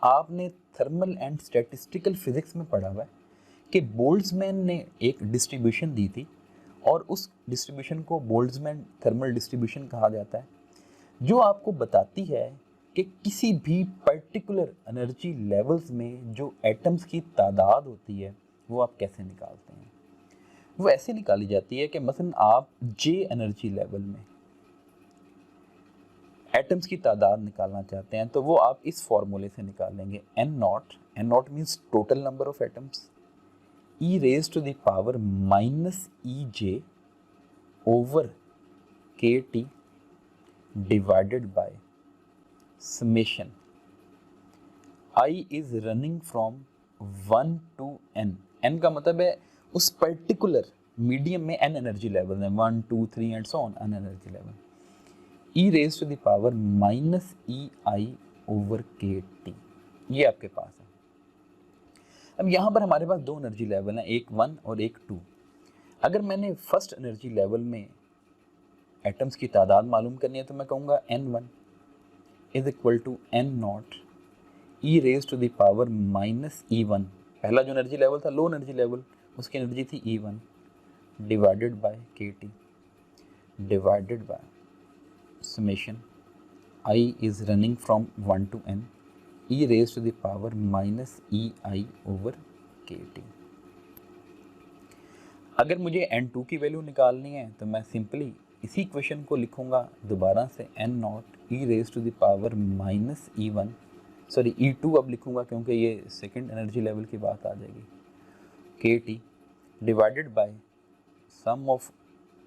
आपने थर्मल एंड स्टैटिस्टिकल फिजिक्स में पढ़ा हुआ है कि बोल्ट्जमैन ने एक डिस्ट्रीब्यूशन दी थी, और उस डिस्ट्रीब्यूशन को बोल्ट्जमैन थर्मल डिस्ट्रीब्यूशन कहा जाता है, जो आपको बताती है कि किसी भी पर्टिकुलर एनर्जी लेवल्स में जो एटम्स की तादाद होती है वो आप कैसे निकालते हैं। वो ऐसे निकाली जाती है कि मसलन आप जे एनर्जी लेवल में एटम्स की तादाद निकालना चाहते हैं तो वो आप इस फॉर्मूले से निकालेंगे N not means total number of atoms E raise to the power minus E J over के T divided by summation I is running from 1 to n। n का मतलब है उस पर्टिकुलर मीडियम में n एनर्जी लेवल है, 1 2 3 and so on n energy level, e raise to the power minus E I over के टी, ये आपके पास है। अब यहाँ पर हमारे पास दो एनर्जी लेवल हैं, एक 1 और एक 2। अगर मैंने फर्स्ट एनर्जी लेवल में एटम्स की तादाद मालूम करनी है तो मैं कहूँगा n1 is equal to n not e raise to the power minus E1, पहला जो एनर्जी लेवल था लो एनर्जी लेवल, उसकी एनर्जी थी E1 डिवाइडेड बाय के T divided by summation I is running from 1 to n e raise to the power minus E I over के टी। अगर मुझे n2 की वैल्यू निकालनी है तो मैं सिंपली इसी इक्वेशन को लिखूंगा दोबारा से n not e raise to the power minus E1 sorry E2 अब लिखूंगा क्योंकि ये सेकंड एनर्जी लेवल की बात आ जाएगी, k T divided by sum of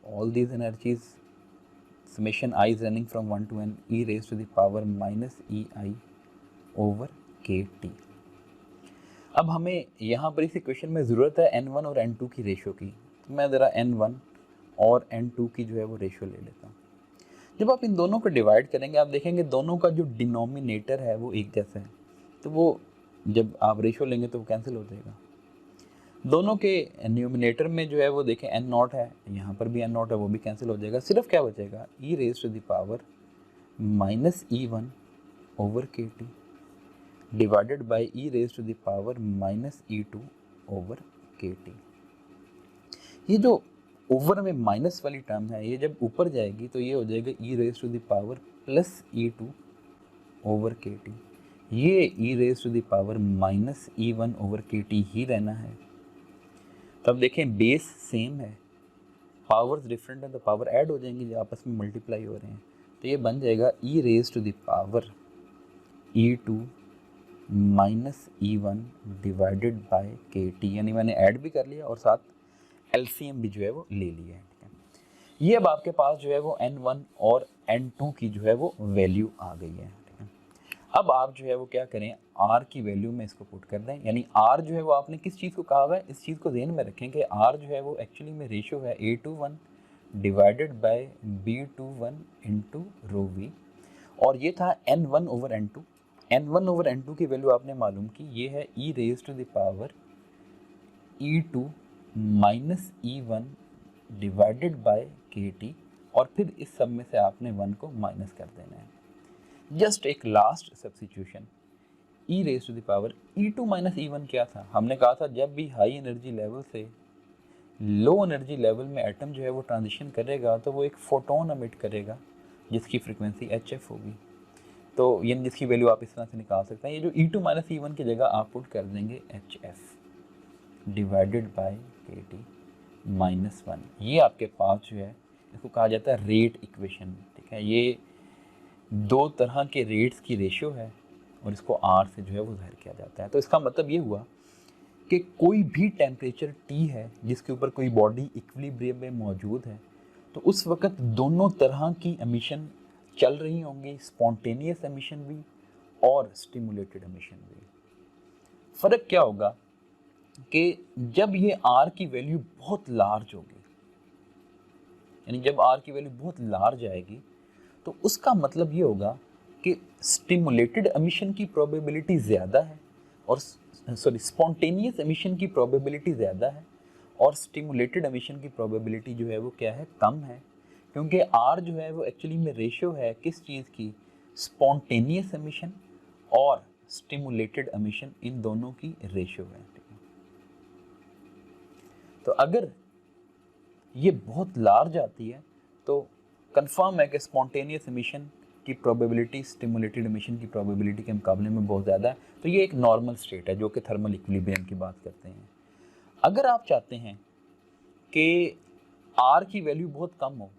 all these energies summation I is running from 1 to n e raise to the power minus E I over के टी। अब हमें यहाँ पर इस इक्वेशन में ज़रूरत है n1 और n2 की रेशो की, तो मैं ज़रा n1 और n2 की जो है वो रेशो ले लेता हूँ। जब आप इन दोनों को डिवाइड करेंगे आप देखेंगे दोनों का जो डिनोमिनेटर है वो एक जैसा है, तो वो जब आप रेशो लेंगे तो वो कैंसिल हो जाएगा। दोनों के न्यूमिनेटर में जो है वो देखें n नॉट है, यहाँ पर भी n नॉट है, वो भी कैंसिल हो जाएगा। सिर्फ क्या बचेगा E raise to the power minus E1 over के T divided by E raise to the power minus E2 over के टी। ये जो ओवर में माइनस वाली टर्म है ये जब ऊपर जाएगी तो ये हो जाएगा E raise to the power plus E2 over के टी। ये E raise to the power minus E1 over के टी ही रहना है। तो अब देखें बेस सेम है, पावर्स डिफरेंट है तो पावर ऐड हो जाएंगी जो आपस में मल्टीप्लाई हो रहे हैं, तो ये बन जाएगा E raise to the power E2 minus E1 divided by के टी, यानी मैंने ऐड भी कर लिया और साथ एलसीएम भी जो है वो ले लिया है। ठीक है, ये अब आपके पास जो है वो n1 और n2 की जो है वो वैल्यू आ गई है। ठीक है, अब आप जो है वो क्या करें, r की वैल्यू में इसको पुट कर दें, यानी r जो है वो आपने किस चीज़ को कहा हुआ है, इस चीज़ को ध्यान में रखें कि r जो है वो एक्चुअली में रेशो है A21 divided by B21 into rho v, और ये था n1 over n2। n1 over n2 की वैल्यू आपने मालूम की, ये है E raise to the power E2 minus E1 divided by के टी, और फिर इस सब में से आपने 1 को माइनस कर देना है। जस्ट एक last substitution, e raise to the power E2 minus E1 क्या था, हमने कहा था जब भी हाई एनर्जी लेवल से लो एनर्जी लेवल में एटम जो है वो ट्रांजिशन करेगा तो वो एक फोटोन एमिट करेगा जिसकी फ्रीक्वेंसी HF होगी, तो यानी जिसकी वैल्यू आप इस तरह से निकाल सकते हैं। ये जो E2 माइनस E1 की जगह आप पुट कर देंगे HF डिवाइडेड बाय के टी माइनस 1। ये आपके पास जो है इसको कहा जाता है रेट इक्वेशन। ठीक है, ये दो तरह के रेट्स की रेशियो है और इसको आर से जो है वो ज़ाहिर किया जाता है। तो इसका मतलब ये हुआ कि कोई भी टेम्परेचर T है जिसके ऊपर कोई बॉडी इक्विलिब्रियम में मौजूद है, तो उस वक़्त दोनों तरह की एमिशन चल रही होंगी, स्पॉन्टेनियस एमिशन भी और स्टिमुलेटेड एमिशन भी। फ़र्क क्या होगा कि जब ये R की वैल्यू बहुत लार्ज होगी, यानी जब R की वैल्यू बहुत लार्ज आएगी तो उसका मतलब ये होगा कि स्टिमुलेटेड एमिशन की प्रोबेबिलिटी ज़्यादा है और स्पॉन्टेनियस एमिशन की प्रोबेबिलिटी ज़्यादा है, और स्टिमुलेटेड एमिशन की प्रोबेबिलिटी जो है वो क्या है, कम है, क्योंकि R जो है वो एक्चुअली में रेशियो है किस चीज़ की, स्पॉन्टेनियस एमिशन और स्टिमुलेटेड एमिशन, इन दोनों की रेशियो है। तो अगर ये बहुत लार्ज आती है तो कंफर्म है कि स्पॉन्टेनियस एमिशन की प्रोबेबिलिटी स्टिमुलेटेड एमिशन की प्रोबेबिलिटी के मुकाबले में बहुत ज़्यादा है। तो ये एक नॉर्मल स्टेट है जो कि थर्मल इक्विलिब्रियम की बात करते हैं। अगर आप चाहते हैं कि आर की वैल्यू बहुत कम हो।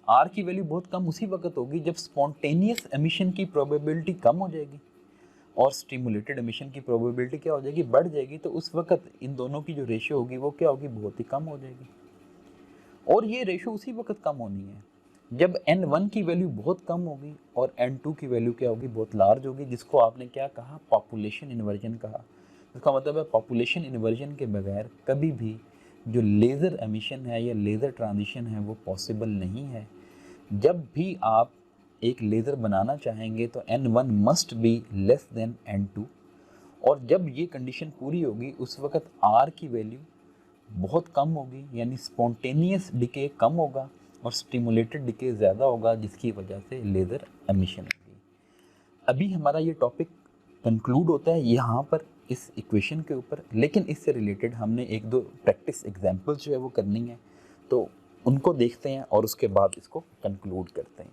आर की वैल्यू बहुत कम उसी वक्त होगी जब स्पॉन्टेनियस एमिशन की प्रोबेबिलिटी कम हो जाएगी और स्टिमुलेटेड एमिशन की प्रोबेबिलिटी क्या हो जाएगी, बढ़ जाएगी। तो उस वक्त इन दोनों की जो रेशियो होगी वो क्या होगी, बहुत ही कम हो जाएगी। और ये रेशियो उसी वक्त कम होनी है जब n1 की वैल्यू बहुत कम होगी और n2 की वैल्यू क्या होगी, बहुत लार्ज होगी, जिसको आपने क्या कहा, पॉपुलेशन इन्वर्जन कहा। इसका मतलब है पॉपुलेशन इन्वर्जन के बगैर कभी भी जो लेज़र एमिशन है या लेज़र ट्रांजिशन है वो पॉसिबल नहीं है। जब भी आप एक लेज़र बनाना चाहेंगे तो n1 must be less than n2, और जब ये कंडीशन पूरी होगी उस वक्त r की वैल्यू बहुत कम होगी, यानी स्पॉन्टेनियस डिके कम होगा और स्टिमुलेटेड डिके ज़्यादा होगा, जिसकी वजह से लेज़र एमिशन होगी। अभी हमारा ये टॉपिक कंक्लूड होता है यहाँ पर इस इक्वेशन के ऊपर, लेकिन इससे रिलेटेड हमने एक दो प्रैक्टिस एग्जांपल्स जो है वो करनी है, तो उनको देखते हैं और उसके बाद इसको कंक्लूड करते हैं।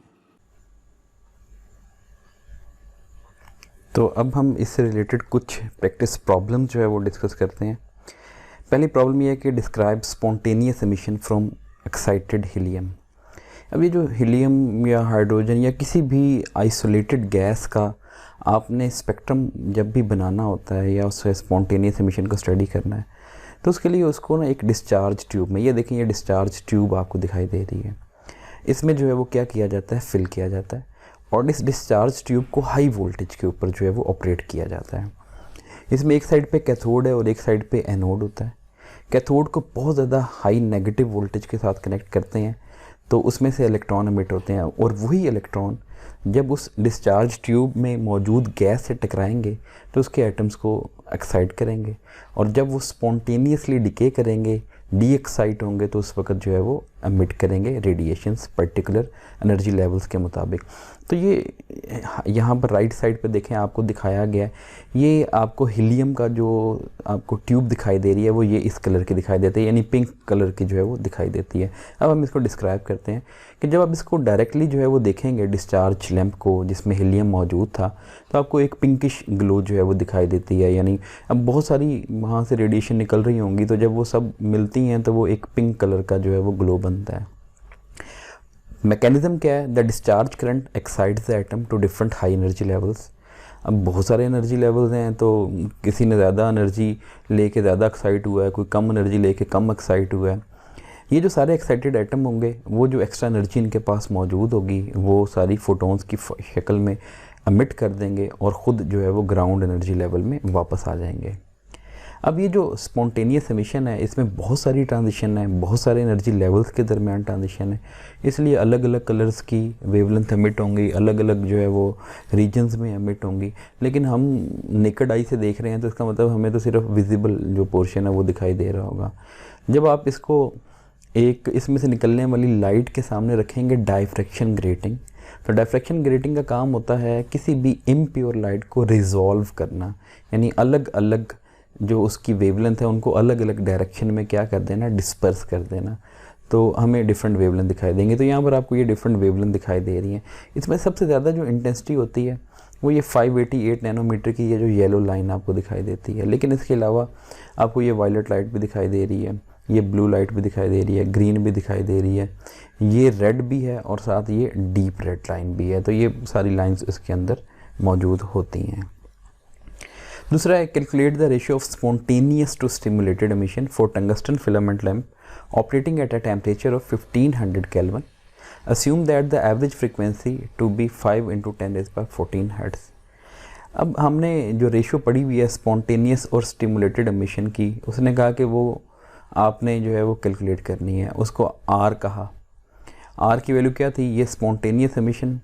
तो अब हम इससे रिलेटेड कुछ प्रैक्टिस प्रॉब्लम जो है वो डिस्कस करते हैं। पहली प्रॉब्लम ये है कि describe spontaneous emission from excited helium. अब ये जो हीलियम या हाइड्रोजन या किसी भी आइसोलेटेड गैस का आपने स्पेक्ट्रम जब भी बनाना होता है या उससे स्पॉन्टेनियस एमिशन को स्टडी करना है, तो उसके लिए उसको ना एक डिस्चार्ज ट्यूब में, ये देखें ये डिस्चार्ज ट्यूब आपको दिखाई दे रही है, इसमें जो है वो क्या किया जाता है, फिल किया जाता है और इस डिस्चार्ज ट्यूब को हाई वोल्टेज के ऊपर जो है वो ऑपरेट किया जाता है। इसमें एक साइड पे कैथोड है और एक साइड पे एनोड होता है। कैथोड को बहुत ज़्यादा हाई नेगेटिव वोल्टेज के साथ कनेक्ट करते हैं तो उसमें से इलेक्ट्रॉन एमिट होते हैं, और वही इलेक्ट्रॉन जब उस डिस्चार्ज ट्यूब में मौजूद गैस से टकराएंगे तो उसके एटम्स को एक्साइट करेंगे, और जब वो स्पॉन्टेनियसली डिके करेंगे, डी एक्साइट होंगे, तो उस वक्त जो है वो एमिट करेंगे रेडिएशंस पर्टिकुलर एनर्जी लेवल्स के मुताबिक। तो ये यहाँ पर राइट साइड पे देखें आपको दिखाया गया है, ये आपको हीलियम का जो आपको ट्यूब दिखाई दे रही है वो ये इस कलर की दिखाई देती है, यानी पिंक कलर की जो है वो दिखाई देती है। अब हम इसको डिस्क्राइब करते हैं कि जब आप इसको डायरेक्टली जो है वो देखेंगे डिस्चार्ज लैंप को जिसमें हीलियम मौजूद था, तो आपको एक पिंकिश ग्लो जो है वो दिखाई देती है, यानी अब बहुत सारी वहाँ से रेडिएशन निकल रही होंगी, तो जब वो सब मिलती हैं तो वो एक पिंक कलर का जो है वो ग्लो बनता है। मैकेनिज्म क्या है, the discharge current excites the atom to different high energy levels. अब बहुत सारे एनर्जी लेवल्स हैं, तो किसी ने ज़्यादा एनर्जी लेके ज़्यादा एक्साइट हुआ है, कोई कम एनर्जी लेके कम एक्साइट हुआ है। ये जो सारे एक्साइटेड एटम होंगे वो जो एक्स्ट्रा एनर्जी इनके पास मौजूद होगी वो सारी फोटोन्स की शक्ल में एमिट कर देंगे और ख़ुद जो है वो ग्राउंड एनर्जी लेवल में वापस आ जाएंगे। अब ये जो स्पॉन्टेनियस एमिशन है इसमें बहुत सारी ट्रांजिशन है, बहुत सारे एनर्जी लेवल्स के दरमियान ट्रांजिशन है, इसलिए अलग अलग कलर्स की वेवलेंथ एमिट होंगी, अलग अलग जो है वो रीजन्स में एमिट होंगी। लेकिन हम नेकेड आई से देख रहे हैं तो इसका मतलब हमें तो सिर्फ विजिबल जो पोर्शन है वो दिखाई दे रहा होगा। जब आप इसको एक इसमें से निकलने वाली लाइट के सामने रखेंगे डायफ्रैक्शन ग्रेटिंग, तो डायफ्रैक्शन ग्रेटिंग का काम होता है किसी भी इम्प्योर लाइट को रिजॉल्व करना, यानी अलग अलग जो उसकी वेवलेंथ है उनको अलग अलग डायरेक्शन में क्या कर देना, डिस्पर्स कर देना, तो हमें डिफरेंट वेवलेंथ दिखाई देंगे। तो यहाँ पर आपको ये डिफरेंट वेवलेंथ दिखाई दे रही है। इसमें सबसे ज़्यादा जो इंटेंसिटी होती है वो ये 588 नैनोमीटर की ये जो येलो लाइन आपको दिखाई देती है, लेकिन इसके अलावा आपको ये वायलेट लाइट भी दिखाई दे रही है, ये ब्लू लाइट भी दिखाई दे रही है, ग्रीन भी दिखाई दे रही है, ये रेड भी है और साथ ये डीप रेड लाइन भी है। तो ये सारी लाइन्स इसके अंदर मौजूद होती हैं। दूसरा है calculate the ratio of spontaneous to stimulated emission for tungsten filament lamp operating at a temperature of 1500 kelvin. Assume that the average frequency to be 5 × 10⁻14 hertz. अब हमने जो रेशियो पढ़ी हुई है स्पॉन्टेनियस और स्टिमुलेटेड एमिशन की, उसने कहा कि वो आपने जो है वो कैलकुलेट करनी है, उसको आर कहा। आर की वैल्यू क्या थी, ये स्पॉन्टेनियस एमिशन,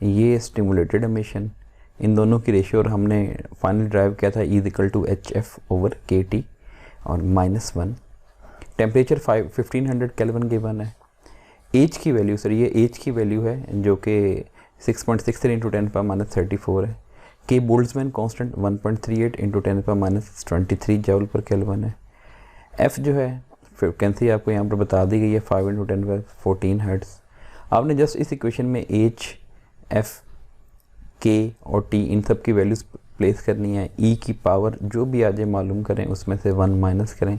ये स्टिमुलेटेड एमिशन, इन दोनों की रेशियो, और हमने फाइनल ड्राइव किया था E=HF/kT और -1। टेम्परेचर 1500 केल्विन गिवन है। एज की वैल्यू, सर ये एज की वैल्यू है जो कि 6.63 × 10⁻34 है। के बोल्ट्जमैन कांस्टेंट 1.38 × 10⁻23 जूल पर केल्विन है। एफ जो है फ्रिक्वेंसी आपको यहाँ पर बता दी गई है 5 × 10⁻14 हर्ट्ज। आपने जस्ट इस इक्वेशन में एच, एफ, के और टी इन सब की वैल्यूज़ प्लेस करनी है। ई की पावर जो भी आ जाए मालूम करें, उसमें से 1 माइनस करें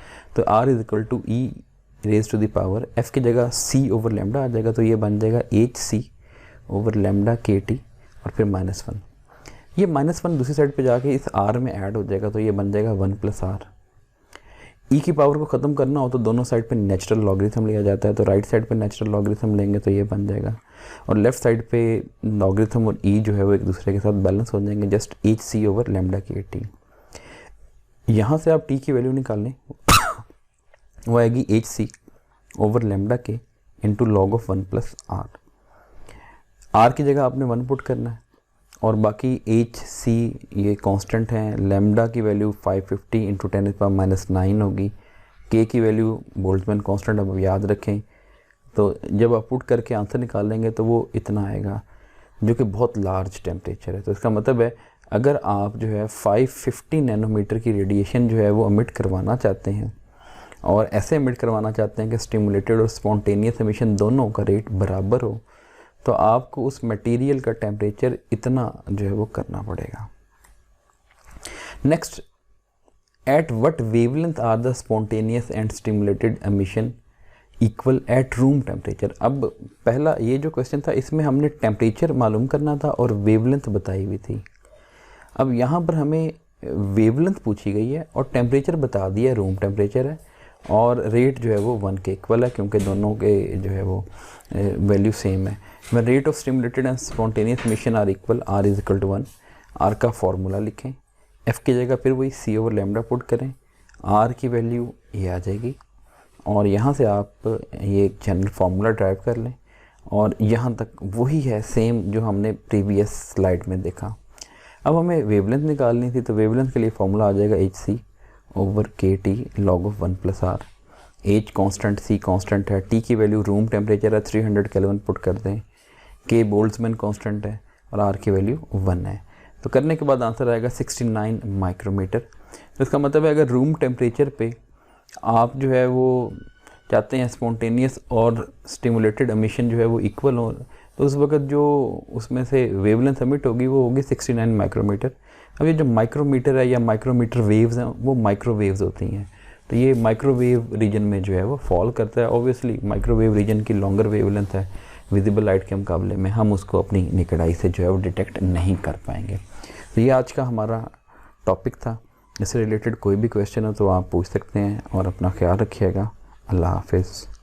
तो r is equal to e raise to the power f की जगह c ओवर लैम्डा आ जाएगा, तो ये बन जाएगा hc ओवर लैम्डा kt और फिर -1। ये -1 दूसरी साइड पे जाके इस r में ऐड हो जाएगा, तो ये बन जाएगा 1 + r। e की पावर को ख़त्म करना हो तो दोनों साइड पे नेचुरल लॉगरिथम लिया जाता है, तो राइट साइड पे नेचुरल लॉगरिथम लेंगे तो ये बन जाएगा, और लेफ्ट साइड पे लॉगरिथम और e जो है वो एक दूसरे के साथ बैलेंस हो जाएंगे, just hc over lambda kt। यहाँ से आप t की वैल्यू निकाल लें वो आएगी hc ओवर लैम्डा के into log of 1 + r। r की जगह आपने 1 पुट करना है और बाकी hc ये कांस्टेंट हैं, लैम्डा की वैल्यू 550 इंटू 10⁻⁹ होगी, k की वैल्यू बोल्ट्जमैन कांस्टेंट अब याद रखें, तो जब आप पुट करके आंसर निकालेंगे तो वो इतना आएगा, जो कि बहुत लार्ज टेम्परेचर है। तो इसका मतलब है अगर आप जो है 550 नैनोमीटर की रेडिएशन जो है वो एमिट करवाना चाहते हैं, और ऐसे एमिट करवाना चाहते हैं कि स्टिमुलेटेड और स्पॉन्टेनियस एमिशन दोनों का रेट बराबर हो, तो आपको उस मटेरियल का टेम्परेचर इतना जो है वो करना पड़ेगा। Next, at what wavelength are the spontaneous and stimulated emission equal at room temperature. अब पहला ये जो क्वेश्चन था इसमें हमने टेम्परेचर मालूम करना था और वेवलेंथ बताई हुई थी। अब यहाँ पर हमें वेवलेंथ पूछी गई है और टेम्परेचर बता दिया रूम टेम्परेचर है, और रेट जो है वो 1 के इक्वल है क्योंकि दोनों के जो है वो वैल्यू सेम है। मैं rate of stimulated and spontaneous emission are equal, r is equal to 1। r का फॉर्मूला लिखें, f की जगह फिर वही c ओवर लैम्डा पुट करें, r की वैल्यू ये आ जाएगी, और यहाँ से आप ये जनरल फार्मूला ड्राइव कर लें, और यहाँ तक वही है सेम जो हमने प्रीवियस स्लाइड में देखा। अब हमें वेवलेंथ निकालनी थी, तो वेवलेंथ के लिए फार्मूला आ जाएगा hc over kt log of 1 + r। h constant, c constant है, t की वैल्यू रूम टेम्परेचर है 300 केल्विन पुट कर दें, k बोल्ट्जमैन कांस्टेंट है और r की वैल्यू 1 है। तो करने के बाद आंसर आएगा 69 माइक्रोमीटर। तो इसका मतलब है अगर रूम टेम्परेचर पे आप जो है वो चाहते हैं स्पॉन्टेनियस और स्टिमुलेटेड एमिशन जो है वो इक्वल हो, तो उस वक्त जो उसमें से वेवलेंथ एमिट होगी वो होगी 69 माइक्रोमीटर। अब ये जो माइक्रोमीटर है या माइक्रोमीटर वेव्स हैं वो माइक्रोवेव्स होती हैं, तो ये माइक्रोवेव रीजन में जो है वो फॉल करता है। ऑब्वियसली माइक्रोवेव रीजन की लॉन्गर वेवलेंथ है विजिबल लाइट के मुकाबले में, हम उसको अपनी निकड़ आई से जो है वो डिटेक्ट नहीं कर पाएंगे। तो ये आज का हमारा टॉपिक था। इससे रिलेटेड कोई भी क्वेश्चन हो तो आप पूछ सकते हैं, और अपना ख्याल रखिएगा। अल्लाह हाफिज़।